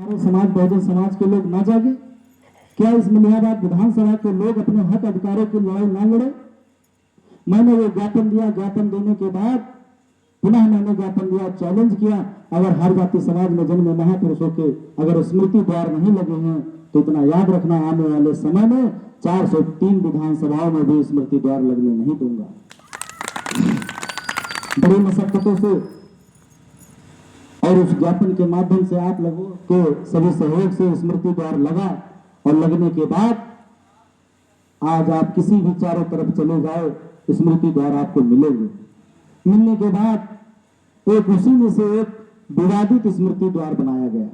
हमारे समाज बहुजन समाज के लोग ना जागे? क्या इस मलिहाबाद विधानसभा के लोग अपने हक अधिकारों की लड़ाई ना लड़े? मैंने वो ज्ञापन दिया, ज्ञापन देने के बाद पुनः मैंने ज्ञापन दिया, चैलेंज किया, अगर हर जाति समाज में जन्मे महापुरुषों के अगर स्मृति द्वार नहीं लगे हैं तो इतना याद रखना, आने वाले समय में 403 विधानसभाओं में भी स्मृति द्वार लगने नहीं दूंगा। बड़ी मशक्कतों से और उस ज्ञापन के माध्यम से आप लोगों के सभी सहयोग से स्मृति द्वार लगा और लगने के बाद आज आप किसी भी चारों तरफ चले जाओ, स्मृति द्वार आपको मिलेंगे। मिलने के बाद एक उसी में से एक विवादित स्मृति द्वार बनाया गया।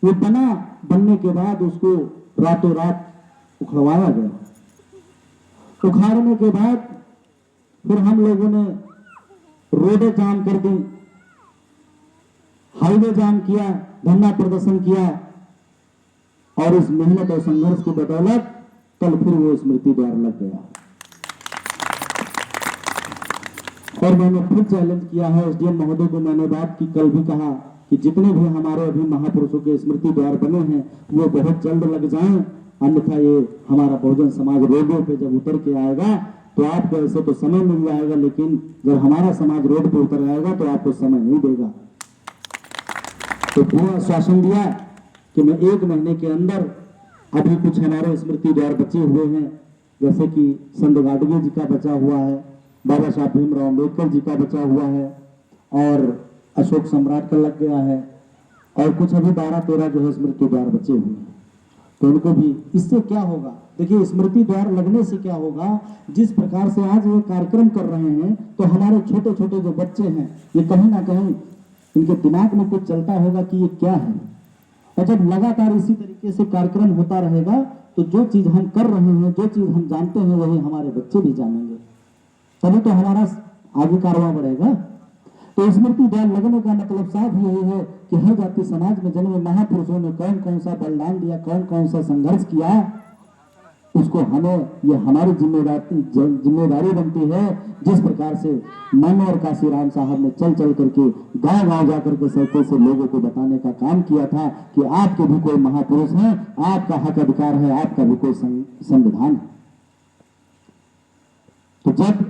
वो बनने के बाद उसको रातों रात उखड़वाया गया। उखाड़ने के बाद फिर हम लोगों ने रोडें जाम कर दी, हाईवे जाम किया, धरना प्रदर्शन किया और इस मेहनत और संघर्ष की बदौलत कल फिर वो स्मृति द्वार लग गया। और मैंने फिर चैलेंज किया है एसडीएम महोदय को, मैंने बात की, कल भी कहा कि जितने भी हमारे अभी महापुरुषों के स्मृति द्वार बने हैं वो बहुत जल्द लग जाएं, अन्यथा ये हमारा बहुजन समाज रोडों पे जब उतर के आएगा तो आपको ऐसे तो समय मिल जाएगा, लेकिन जब हमारा समाज रोड पे उतर आएगा तो आपको समय नहीं देगा। तो पूरा आश्वासन दिया कि मैं 1 महीने के अंदर, अभी कुछ हमारे स्मृति द्वार बचे हुए हैं, जैसे कि संत गाडगे जी का बचा हुआ है, बाबा साहब भीमराव अम्बेडकर जी का बचा हुआ है और अशोक सम्राट का लग गया है और कुछ अभी 12-13 जो है स्मृति द्वार बचे हुए हैं। तो उनको भी इससे क्या होगा, देखिए स्मृति द्वार लगने से क्या होगा, जिस प्रकार से आज ये कार्यक्रम कर रहे हैं तो हमारे छोटे छोटे जो बच्चे हैं ये कहीं ना कहीं इनके दिमाग में कुछ चलता होगा कि ये क्या है। और जब लगातार इसी तरीके से कार्यक्रम होता रहेगा तो जो चीज हम कर रहे हैं, जो चीज हम जानते हैं, वही हमारे बच्चे भी जानेंगे, तभी तो हमारा आगे कारवां बढ़ेगा। तो स्मृति द्वार लगने का मतलब साफ यही है कि हर जाति समाज में जन्मे महापुरुषों ने कौन कौन सा बलिदान दिया, कौन कौन सा संघर्ष किया, उसको हमें, ये हमारी जिम्मेदारी बनती है। जिस प्रकार से मन और काशीराम साहब ने चल चल करके गांव गांव जाकर के सैकड़ों से लोगों को बताने का काम किया था कि आपके भी कोई महापुरुष हैं, आपका हक अधिकार है, आपका भी कोई संविधान है। तो जब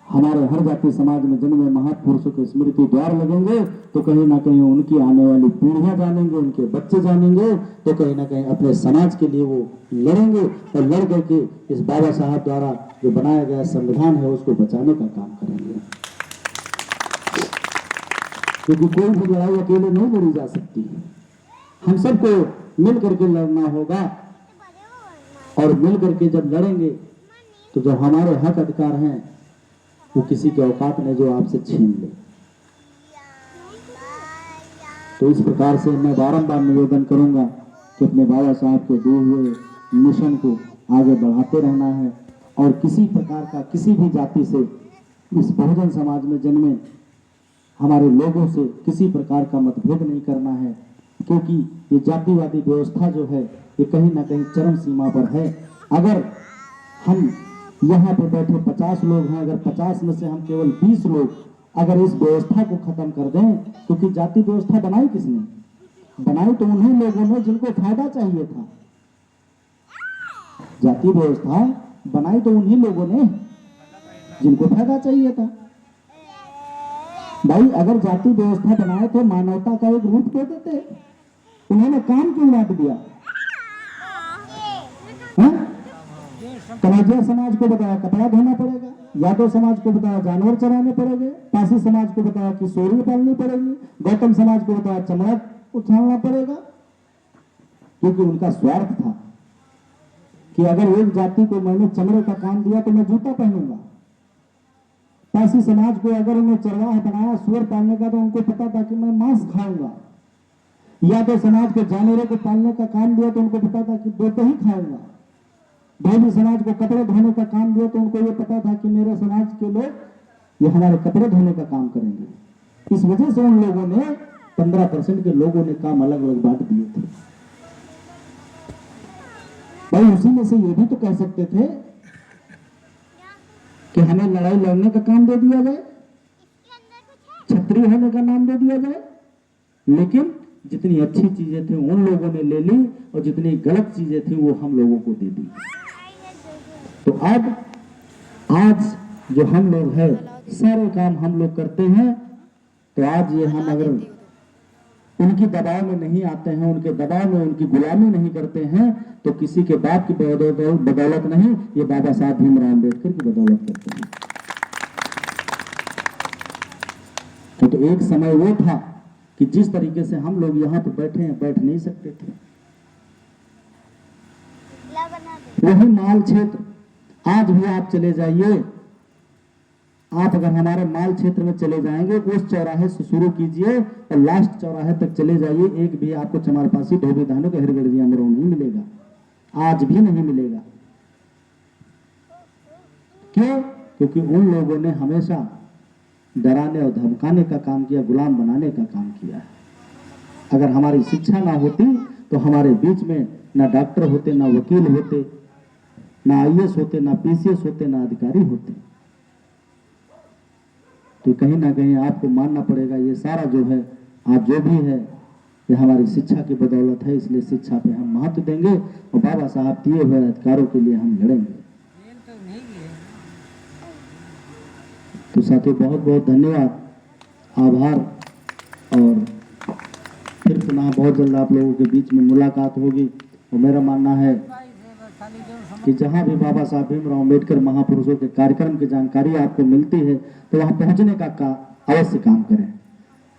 हमारे हर जाति समाज में जन्मे महापुरुषों के स्मृति द्वार लगेंगे तो कहीं ना कहीं उनकी आने वाली पीढ़ियां जानेंगे, उनके बच्चे जानेंगे, तो कहीं ना कहीं अपने समाज के लिए वो लड़ेंगे और लड़ करके इस बाबा साहब द्वारा जो बनाया गया संविधान है उसको बचाने का काम करेंगे। क्योंकि कोई भी लड़ाई अकेले नहीं लड़ी जा सकती है, हम सबको मिल करके लड़ना होगा और मिल करके जब लड़ेंगे तो जो हमारे हक अधिकार हैं वो किसी के औकात ने जो आपसे छीन ले। तो इस प्रकार से मैं बारंबार निवेदन करूंगा कि अपने बाबा साहब के दिए हुए मिशन को आगे बढ़ाते रहना है और किसी प्रकार का, किसी भी जाति से, इस बहुजन समाज में जन्मे हमारे लोगों से किसी प्रकार का मतभेद नहीं करना है, क्योंकि ये जातिवादी व्यवस्था जो है ये कहीं ना कहीं चरम सीमा पर है। अगर हम यहाँ पे बैठे 50 लोग हैं, अगर 50 में से हम केवल 20 लोग अगर इस व्यवस्था को खत्म कर दें, क्योंकि जाति व्यवस्था बनाई किसने? बनाई तो उन्हीं लोगों ने जिनको फायदा चाहिए था। जाति व्यवस्था बनाई तो उन्हीं लोगों ने जिनको फायदा चाहिए था। भाई अगर जाति व्यवस्था बनाए तो मानवता का एक रूप दे देते, उन्होंने काम क्यों बांट दिया? कनाजिया समाज को बताया कपड़ा धोना पड़ेगा, यादव समाज को बताया जानवर चराने पड़ेंगे, पासी समाज को बताया कि सोरी पालनी पड़ेगी, गौतम समाज को बताया चमड़ा उछालना पड़ेगा, क्योंकि उनका स्वार्थ था कि अगर एक जाति को मैंने चमड़े का काम दिया तो मैं जूता पहनूंगा। पासी समाज को अगर उन्हें चरवाह बनाया सुअर पालने का तो उनको पता था कि मैं मांस खाऊंगा। यादव समाज को जानवरों को पालने का काम दिया तो उनको पता था कि दोपहर ही खाऊंगा। भैली समाज को कपड़े धोने का काम दिया तो उनको ये पता था कि मेरे समाज के लोग ये हमारे कपड़े धोने का काम करेंगे। इस वजह से उन लोगों ने 15% के लोगों ने काम अलग अलग बांट दिए थे। भाई उसी में से ये भी तो कह सकते थे कि हमें लड़ाई लड़ने का काम दे दिया जाए, क्षत्रिय होने का नाम दे दिया जाए, लेकिन जितनी अच्छी चीजें थी उन लोगों ने ले ली और जितनी गलत चीजें थी वो हम लोगों को दे दी। तो अब आज जो हम लोग हैं सारे काम हम लोग करते हैं, तो आज ये हम अगर उनकी दबाव में नहीं आते हैं, उनके दबाव में उनकी गुलामी नहीं करते हैं, तो किसी के बाप की बदौलत नहीं, ये बाबा साहब भीमराव अम्बेडकर की बदौलत करते हैं। तो एक समय वो था कि जिस तरीके से हम लोग यहाँ पे बैठे हैं, बैठ नहीं सकते थे। वही माल क्षेत्र आज भी आप चले जाइए, आप अगर हमारे माल क्षेत्र में चले जाएंगे, उस चौराहे से शुरू कीजिए और लास्ट चौराहे तक चले जाइए, एक भी आपको चमारपासी धोबी धानो के हरगढ़िया मरो नहीं मिलेगा, आज भी नहीं मिलेगा। क्यों? क्योंकि उन लोगों ने हमेशा डराने और धमकाने का काम किया, गुलाम बनाने का काम किया है। अगर हमारी शिक्षा ना होती तो हमारे बीच में ना डॉक्टर होते, ना वकील होते, ना आईएएस होते, ना पीसीएस होते, ना अधिकारी होते। तो कहीं ना कहीं आपको मानना पड़ेगा, ये सारा जो है, आप जो भी है, ये हमारी शिक्षा की बदौलत है। इसलिए शिक्षा पे हम महत्व देंगे और बाबा साहब दिए हुए अधिकारों के लिए हम लड़ेंगे। तो साथियों बहुत बहुत धन्यवाद, आभार, और फिर पुनः बहुत जल्द आप लोगों के बीच में मुलाकात होगी। और मेरा मानना है कि जहां भी बाबा साहब भीमराव अम्बेडकर महापुरुषों के कार्यक्रम की जानकारी आपको मिलती है, तो वहां पहुंचने का अवश्य काम करें,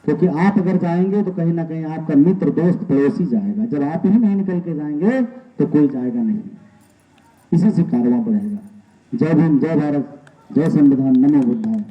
क्योंकि आप अगर जाएंगे तो कहीं ना कहीं आपका मित्र, दोस्त, पड़ोसी जाएगा। जब आप ही नहीं निकल के जाएंगे तो कोई जाएगा नहीं। इसी से कारवां बढ़ेगा। जय भीम, जय भारत, जय संविधान, नमो बुद्धाय।